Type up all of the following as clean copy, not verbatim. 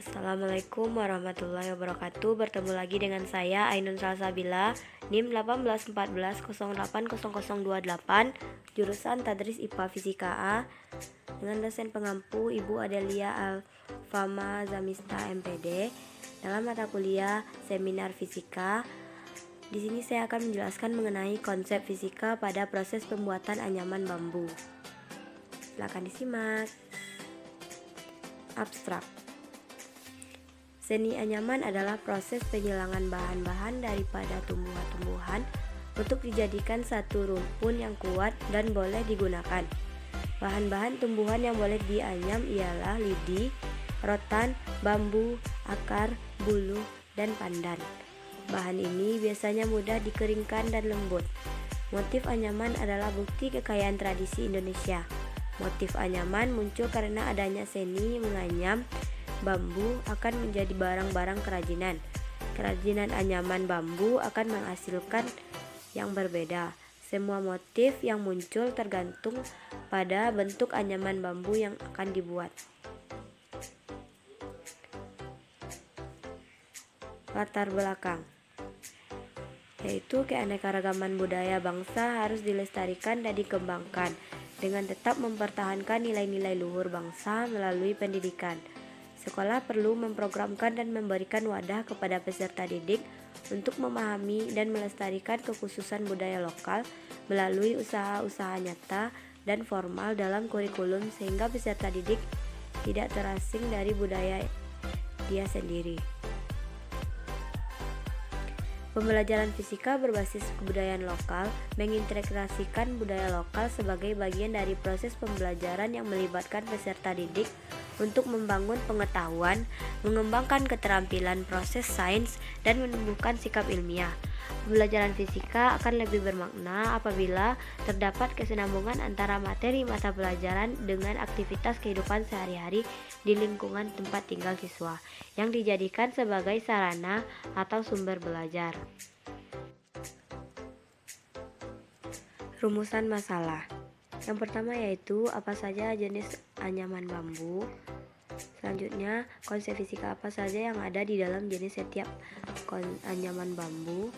Assalamualaikum warahmatullahi wabarakatuh. Bertemu lagi dengan saya Ainun Salsabila, NIM 1814080028, jurusan Tadris IPA Fisika A, dengan dosen pengampu Ibu Adelia Alfama Zamista MPD dalam mata kuliah Seminar Fisika. Di sini saya akan menjelaskan mengenai konsep fisika pada proses pembuatan anyaman bambu. Silakan disimak. Abstrak. Seni anyaman adalah proses penyilangan bahan-bahan daripada tumbuhan-tumbuhan untuk dijadikan satu rumpun yang kuat dan boleh digunakan. Bahan-bahan tumbuhan yang boleh dianyam ialah lidi, rotan, bambu, akar, bulu, dan pandan. Bahan ini biasanya mudah dikeringkan dan lembut. Motif anyaman adalah bukti kekayaan tradisi Indonesia. Motif anyaman muncul karena adanya seni menganyam bambu akan menjadi barang-barang kerajinan. Kerajinan anyaman bambu akan menghasilkan yang berbeda. Semua motif yang muncul tergantung pada bentuk anyaman bambu yang akan dibuat. Latar belakang, yaitu keanekaragaman budaya bangsa harus dilestarikan dan dikembangkan dengan tetap mempertahankan nilai-nilai luhur bangsa melalui pendidikan. Sekolah perlu memprogramkan dan memberikan wadah kepada peserta didik untuk memahami dan melestarikan kekhususan budaya lokal melalui usaha-usaha nyata dan formal dalam kurikulum sehingga peserta didik tidak terasing dari budaya dia sendiri. Pembelajaran fisika berbasis kebudayaan lokal mengintegrasikan budaya lokal sebagai bagian dari proses pembelajaran yang melibatkan peserta didik untuk membangun pengetahuan, mengembangkan keterampilan proses sains, dan menumbuhkan sikap ilmiah. Pembelajaran fisika akan lebih bermakna apabila terdapat kesinambungan antara materi mata pelajaran dengan aktivitas kehidupan sehari-hari di lingkungan tempat tinggal siswa, yang dijadikan sebagai sarana atau sumber belajar. Rumusan masalah. Yang pertama yaitu apa saja jenis anyaman bambu. Selanjutnya, konsep fisika apa saja yang ada di dalam jenis setiap anyaman bambu.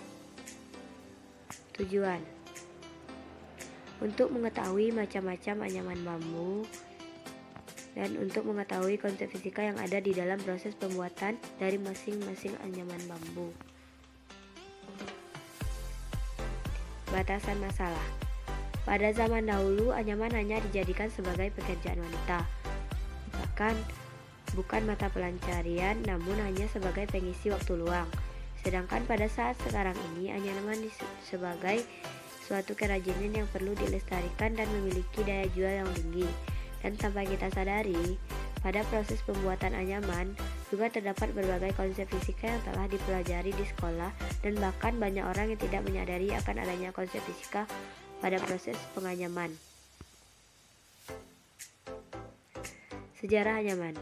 Tujuan untuk mengetahui macam-macam anyaman bambu dan untuk mengetahui konsep fisika yang ada di dalam proses pembuatan dari masing-masing anyaman bambu. Batasan masalah. Pada zaman dahulu, anyaman hanya dijadikan sebagai pekerjaan wanita, bahkan bukan mata pencarian, namun hanya sebagai pengisi waktu luang. Sedangkan pada saat sekarang ini, anyaman sebagai suatu kerajinan yang perlu dilestarikan dan memiliki daya jual yang tinggi. Dan tanpa kita sadari, pada proses pembuatan anyaman juga terdapat berbagai konsep fisika yang telah dipelajari di sekolah, dan bahkan banyak orang yang tidak menyadari akan adanya konsep fisika pada proses penganyaman. Sejarah anyaman.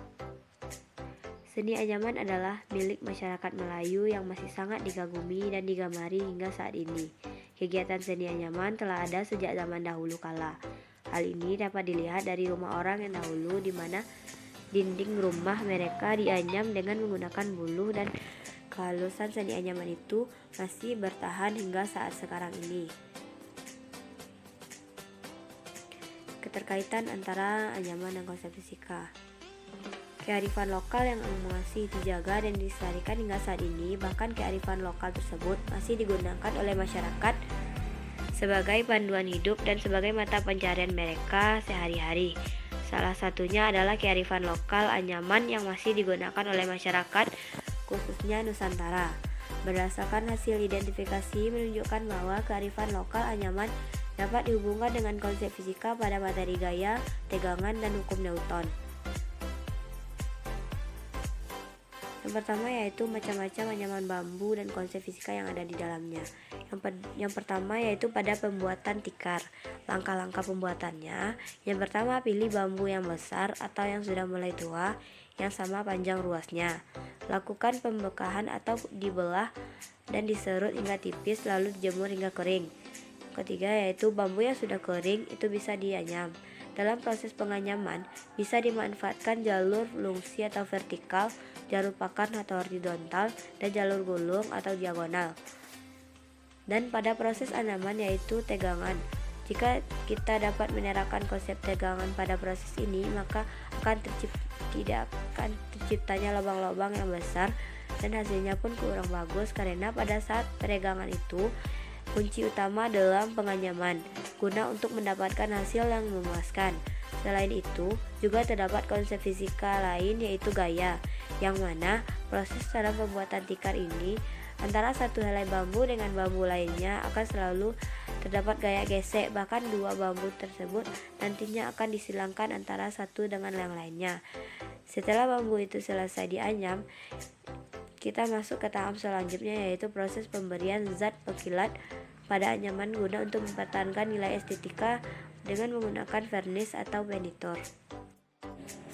Seni anyaman adalah milik masyarakat Melayu yang masih sangat dikagumi dan digemari hingga saat ini. Kegiatan seni anyaman telah ada sejak zaman dahulu kala. Hal ini dapat dilihat dari rumah orang yang dahulu, di mana dinding rumah mereka dianyam dengan menggunakan buluh, dan kehalusan seni anyaman itu masih bertahan hingga saat sekarang ini. Keterkaitan antara anyaman dan konsep fisika. Kearifan lokal yang masih dijaga dan dilestarikan hingga saat ini, bahkan kearifan lokal tersebut masih digunakan oleh masyarakat sebagai panduan hidup dan sebagai mata pencarian mereka sehari-hari. Salah satunya adalah kearifan lokal anyaman yang masih digunakan oleh masyarakat, khususnya Nusantara. Berdasarkan hasil identifikasi menunjukkan bahwa kearifan lokal anyaman dapat dihubungkan dengan konsep fisika pada materi gaya, tegangan, dan hukum Newton. Yang pertama yaitu macam-macam anyaman bambu dan konsep fisika yang ada di dalamnya. Yang pertama yaitu pada pembuatan tikar. Langkah-langkah pembuatannya. Yang pertama, pilih bambu yang besar atau yang sudah mulai tua, yang sama panjang ruasnya. Lakukan pembekahan atau dibelah dan diserut hingga tipis, lalu dijemur hingga kering. Ketiga yaitu bambu yang sudah kering itu bisa dianyam. Dalam proses penganyaman, bisa dimanfaatkan jalur lungsi atau vertikal, jalur pakan atau horizontal, dan jalur gulung atau diagonal. Dan pada proses anyaman yaitu tegangan. Jika kita dapat menerapkan konsep tegangan pada proses ini, maka tidak akan terciptanya lubang-lubang yang besar dan hasilnya pun kurang bagus, karena pada saat peregangan itu kunci utama dalam penganyaman guna untuk mendapatkan hasil yang memuaskan. Selain itu, juga terdapat konsep fisika lain yaitu gaya, yang mana proses dalam pembuatan tikar ini antara satu helai bambu dengan bambu lainnya akan selalu terdapat gaya gesek, bahkan dua bambu tersebut nantinya akan disilangkan antara satu dengan yang lainnya. Setelah bambu itu selesai dianyam, kita masuk ke tahap selanjutnya yaitu proses pemberian zat pekilat pada anyaman guna untuk mempertahankan nilai estetika dengan menggunakan vernis atau benitor.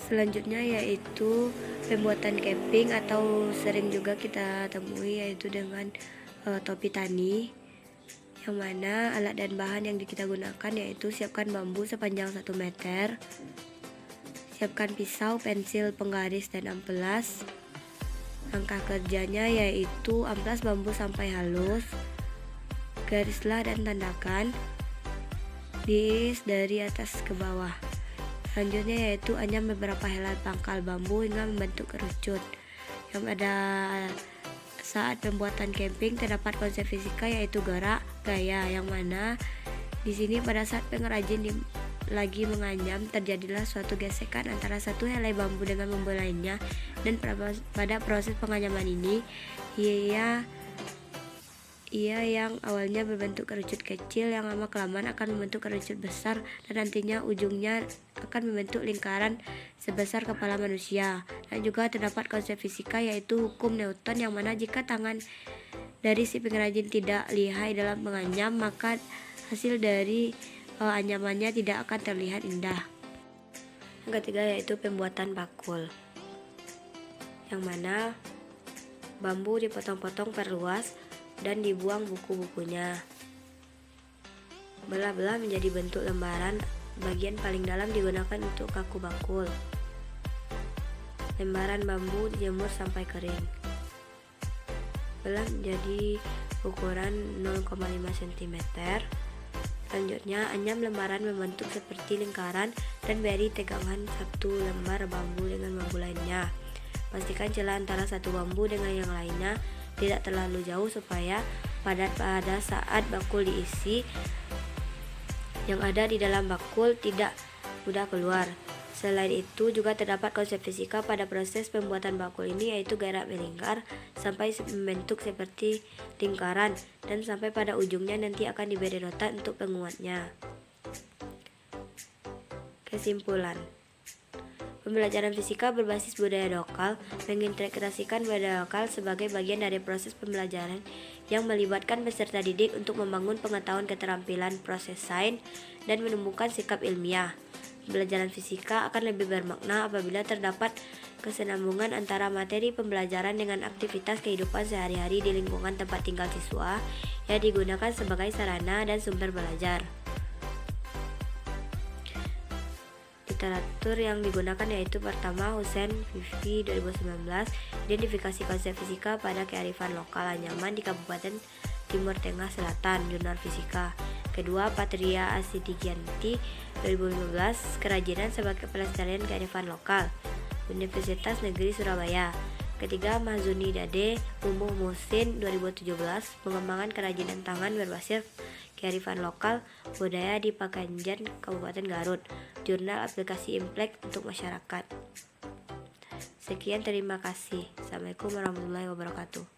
Selanjutnya yaitu pembuatan capping atau sering juga kita temui yaitu dengan topi tani, yang mana alat dan bahan yang kita gunakan yaitu siapkan bambu sepanjang 1 meter, siapkan pisau, pensil, penggaris, dan amplas. Langkah kerjanya yaitu amplas bambu sampai halus, garislah dan tandakan, diiris dari atas ke bawah. Selanjutnya yaitu anyam beberapa helai pangkal bambu hingga membentuk kerucut. Yang pada saat pembuatan camping terdapat konsep fisika yaitu gerak, gaya, yang mana di sini pada saat pengrajin lagi menganyam terjadilah suatu gesekan antara satu helai bambu dengan bambu lainnya, dan pada proses penganyaman ini ia yang awalnya berbentuk kerucut kecil yang lama kelamaan akan membentuk kerucut besar dan nantinya ujungnya akan membentuk lingkaran sebesar kepala manusia. Dan juga terdapat konsep fisika yaitu hukum Newton, yang mana jika tangan dari si pengrajin tidak lihai dalam menganyam, maka hasil dari anyamannya tidak akan terlihat indah. Yang ketiga yaitu pembuatan bakul, yang mana bambu dipotong-potong perluas dan dibuang buku-bukunya. Belah-belah menjadi bentuk lembaran, bagian paling dalam digunakan untuk kaku bakul. Lembaran bambu dijemur sampai kering. Belah menjadi ukuran 0,5 cm. Selanjutnya, anyam lembaran membentuk seperti lingkaran dan beri tegangan satu lembar bambu dengan bambu lainnya. Pastikan celah antara satu bambu dengan yang lainnya tidak terlalu jauh supaya pada saat bakul diisi, yang ada di dalam bakul tidak mudah keluar. Selain itu, juga terdapat konsep fisika pada proses pembuatan bakul ini yaitu gerak melingkar sampai membentuk seperti lingkaran, dan sampai pada ujungnya nanti akan diberi rotan untuk penguatnya. Kesimpulan, pembelajaran fisika berbasis budaya lokal mengintegrasikan budaya lokal sebagai bagian dari proses pembelajaran yang melibatkan peserta didik untuk membangun pengetahuan keterampilan proses sains dan menumbuhkan sikap ilmiah. Pembelajaran fisika akan lebih bermakna apabila terdapat kesinambungan antara materi pembelajaran dengan aktivitas kehidupan sehari-hari di lingkungan tempat tinggal siswa yang digunakan sebagai sarana dan sumber belajar. Literatur yang digunakan yaitu pertama, Hussein Fifi 2019, identifikasi konsep fisika pada kearifan lokal anyaman di Kabupaten Timur Tengah Selatan, Jurnal Fisika. Kedua, Patria Asidigianti 2015, kerajinan sebagai pelestarian kearifan lokal, Universitas Negeri Surabaya. Ketiga, Mahzuni Dade Umuh Musin 2017, pengembangan kerajinan tangan berbasis kearifan lokal budaya di Paganjan, Kabupaten Garut, Jurnal Aplikasi Implek untuk Masyarakat. Sekian, terima kasih. Assalamualaikum warahmatullahi wabarakatuh.